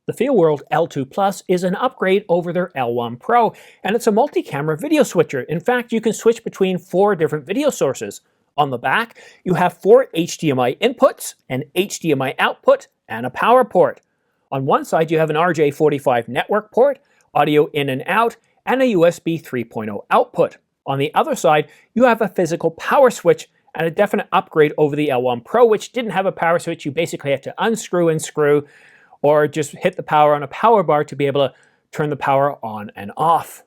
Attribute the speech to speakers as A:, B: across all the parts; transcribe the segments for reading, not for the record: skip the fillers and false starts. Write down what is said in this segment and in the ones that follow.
A: The FeelWorld L2 Plus is an upgrade over their L1 Pro, and it's a multi-camera video switcher. In fact, you can switch between 4 different video sources. On the back, you have 4 HDMI inputs, an HDMI output, and a power port. On one side, you have an RJ45 network port, audio in and out, and a USB 3.0 output. On the other side, you have a physical power switch and a definite upgrade over the L1 Pro, which didn't have a power switch. You basically have to unscrew and screw, or just hit the power on a power bar to be able to turn the power on and off.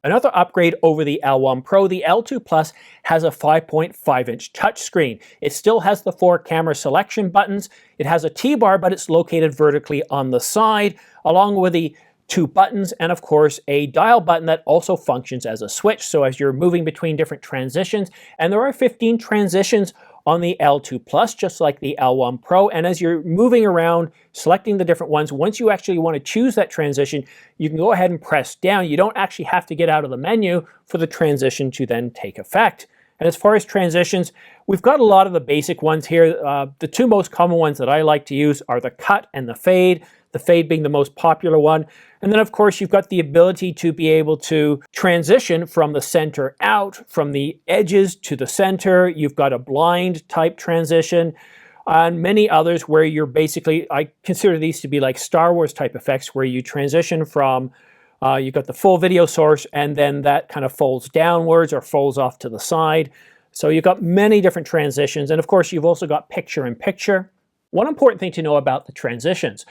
A: Another upgrade over the L1 Pro, the L2 Plus has a 5.5-inch touchscreen. It still has the 4 camera selection buttons. It has a T-bar, but it's located vertically on the side, along with the 2 buttons, and of course a dial button that also functions as a switch. So as you're moving between different transitions, and there are 15 transitions on the L2 Plus, just like the L1 Pro, and as you're moving around, selecting the different ones, once you actually want to choose that transition, you can go ahead and press down. You don't actually have to get out of the menu for the transition to then take effect. And as far as transitions, we've got a lot of the basic ones here. The 2 most common ones that I like to use are the cut and the fade being the most popular one. And then of course you've got the ability to be able to transition from the center out, from the edges to the center. You've got a blind type transition, and many others where you're basically, I consider these to be like Star Wars type effects, where you transition from, you've got the full video source, and then that kind of folds downwards or folds off to the side. So you've got many different transitions, and of course you've also got picture-in-picture. One important thing to know about the transitions: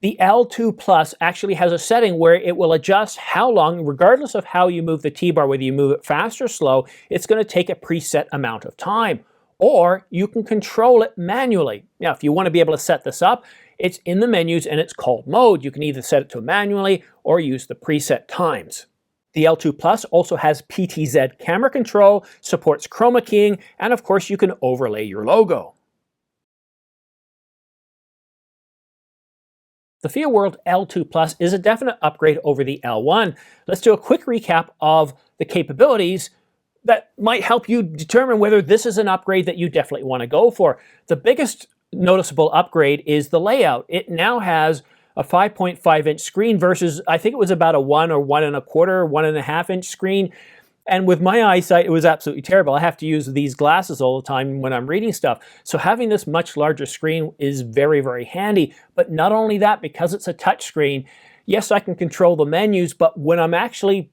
A: the L2 Plus actually has a setting where it will adjust how long, regardless of how you move the T-bar, whether you move it fast or slow, it's going to take a preset amount of time. Or you can control it manually. Now, if you want to be able to set this up, it's in the menus and it's called mode. You can either set it to manually or use the preset times. The L2 Plus also has PTZ camera control, supports chroma keying, and of course you can overlay your logo. The FeelWorld L2 Plus is a definite upgrade over the L1. Let's do a quick recap of the capabilities that might help you determine whether this is an upgrade that you definitely want to go for. The biggest noticeable upgrade is the layout. It now has a 5.5-inch screen versus, I think it was about a 1 or 1.25, 1.5-inch screen. And with my eyesight, it was absolutely terrible. I have to use these glasses all the time when I'm reading stuff. So having this much larger screen is very, very handy. But not only that, because it's a touch screen, yes, I can control the menus, but when I'm actually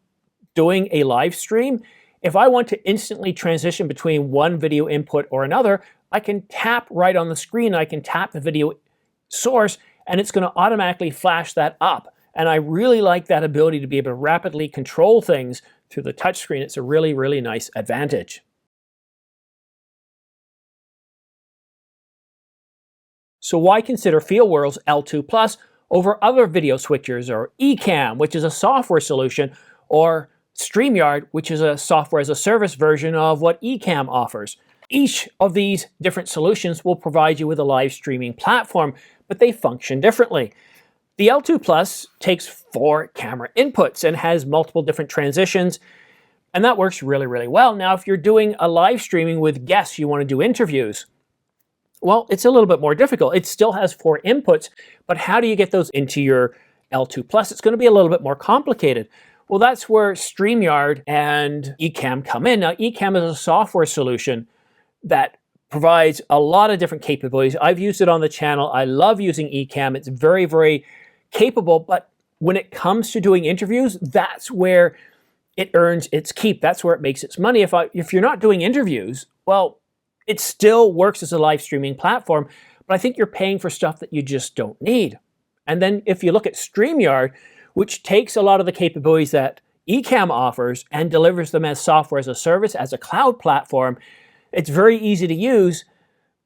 A: doing a live stream, if I want to instantly transition between one video input or another, I can tap right on the screen. I can tap the video source, and it's going to automatically flash that up. And I really like that ability to be able to rapidly control things through the touchscreen. It's a really, really nice advantage. So why consider FeelWorld's L2 Plus over other video switchers, or Ecamm, which is a software solution, or StreamYard, which is a software as a service version of what Ecamm offers? Each of these different solutions will provide you with a live streaming platform, but they function differently. The L2 Plus takes 4 camera inputs and has multiple different transitions, and that works really, really well. Now, if you're doing a live streaming with guests, you want to do interviews, well, it's a little bit more difficult. It still has 4 inputs, but how do you get those into your L2 Plus? It's going to be a little bit more complicated. Well, that's where StreamYard and Ecamm come in. Now, Ecamm is a software solution that provides a lot of different capabilities. I've used it on the channel. I love using Ecamm. It's very, very capable, but when it comes to doing interviews, that's where it earns its keep. That's where it makes its money. If you're not doing interviews, well, it still works as a live streaming platform, but I think you're paying for stuff that you just don't need. And then if you look at StreamYard, which takes a lot of the capabilities that Ecamm offers and delivers them as software as a service, as a cloud platform, it's very easy to use.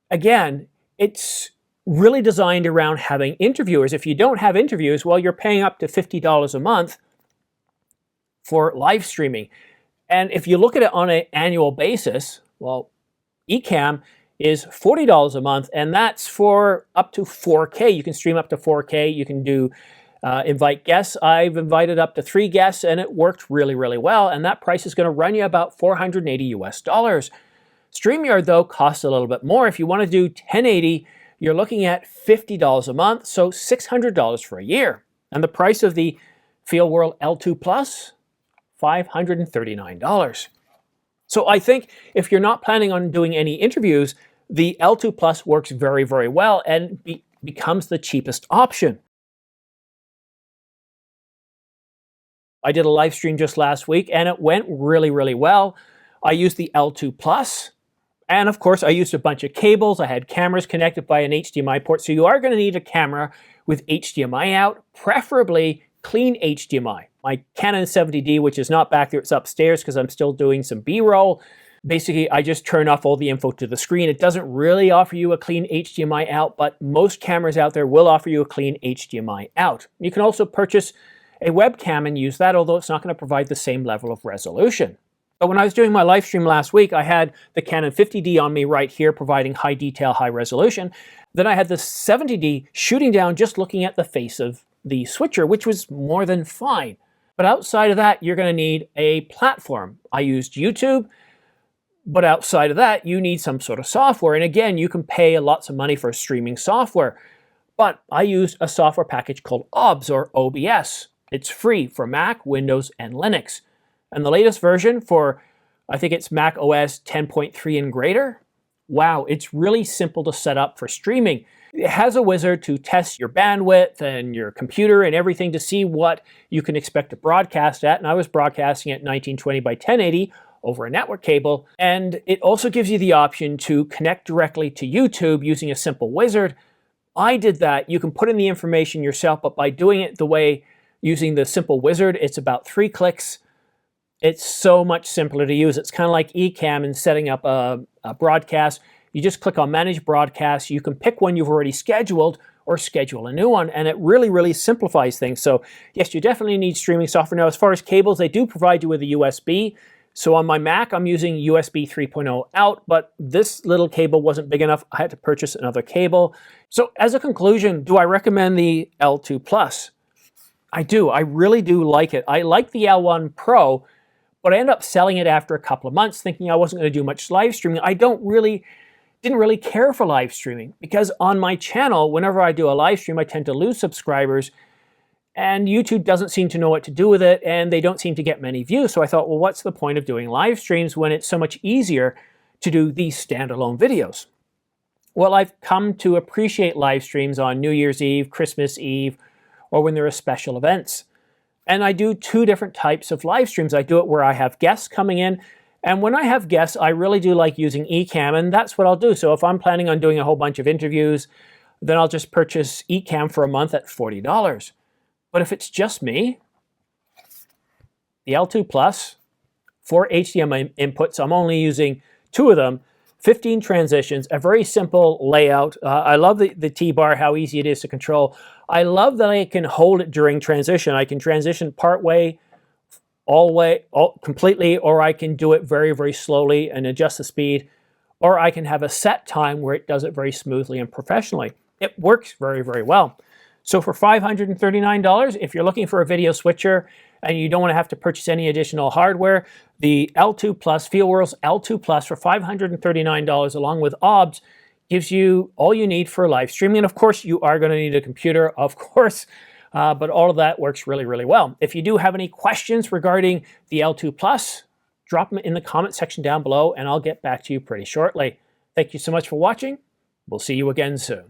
A: Again, it's really designed around having interviewers. If you don't have interviews, well, you're paying up to $50 a month for live streaming. And if you look at it on an annual basis, well, Ecamm is $40 a month, and that's for up to 4K. You can stream up to 4K. You can do invite guests. I've invited up to 3 guests, and it worked really, really well. And that price is going to run you about $480 US. StreamYard, though, costs a little bit more. If you want to do 1080, you're looking at $50 a month, so $600 for a year. And the price of the FeelWorld L2 Plus, $539. So I think if you're not planning on doing any interviews, the L2 Plus works very, very well and becomes the cheapest option. I did a live stream just last week and it went really, really well. I used the L2 Plus, and of course I used a bunch of cables. I had cameras connected by an HDMI port, so you are going to need a camera with HDMI out, preferably clean HDMI. My Canon 70D, which is not back there, it's upstairs because I'm still doing some B-roll. Basically, I just turn off all the info to the screen. It doesn't really offer you a clean HDMI out, but most cameras out there will offer you a clean HDMI out. You can also purchase a webcam and use that, although it's not going to provide the same level of resolution. But when I was doing my live stream last week, I had the Canon 50D on me right here, providing high detail, high resolution. Then I had the 70D shooting down, just looking at the face of the switcher, which was more than fine. But outside of that, you're going to need a platform. I used YouTube, but outside of that, you need some sort of software. And again, you can pay lots of money for streaming software. But I used a software package called OBS or OBS. It's free for Mac, Windows, and Linux. And the latest version for, I think it's Mac OS 10.3 and greater. Wow, it's really simple to set up for streaming. It has a wizard to test your bandwidth and your computer and everything to see what you can expect to broadcast at. And I was broadcasting at 1920 by 1080 over a network cable. And it also gives you the option to connect directly to YouTube using a simple wizard. I did that. You can put in the information yourself, but by doing it the way using the simple wizard, it's about 3 clicks. It's so much simpler to use. It's kind of like Ecamm and setting up a broadcast. You just click on Manage Broadcast. You can pick one you've already scheduled or schedule a new one, and it really, really simplifies things. So yes, you definitely need streaming software. Now, as far as cables, they do provide you with a USB. So on my Mac, I'm using USB 3.0 out, but this little cable wasn't big enough. I had to purchase another cable. So as a conclusion, do I recommend the L2 Plus? I do. I really do like it. I like the L1 Pro, but I ended up selling it after a couple of months thinking I wasn't going to do much live streaming. I didn't really care for live streaming because on my channel, whenever I do a live stream, I tend to lose subscribers and YouTube doesn't seem to know what to do with it and they don't seem to get many views. So I thought, well, what's the point of doing live streams when it's so much easier to do these standalone videos? Well, I've come to appreciate live streams on New Year's Eve, Christmas Eve, or when there are special events. And I do 2 different types of live streams. I do it where I have guests coming in, and when I have guests, I really do like using Ecamm, and that's what I'll do. So if I'm planning on doing a whole bunch of interviews, then I'll just purchase Ecamm for a month at $40. But if it's just me, the L2 Plus, 4 HDMI inputs, I'm only using 2 of them, 15 transitions, a very simple layout. I love the T-bar, how easy it is to control. I love that I can hold it during transition. I can transition part way, completely, or I can do it very, very slowly and adjust the speed, or I can have a set time where it does it very smoothly and professionally. It works very, very well. So for $539, if you're looking for a video switcher and you don't want to have to purchase any additional hardware, the L2 Plus, FeelWorld's L2 Plus for $539 along with OBS gives you all you need for live streaming. And of course, you are going to need a computer, of course, but all of that works really, really well. If you do have any questions regarding the L2 Plus, drop them in the comment section down below and I'll get back to you pretty shortly. Thank you so much for watching. We'll see you again soon.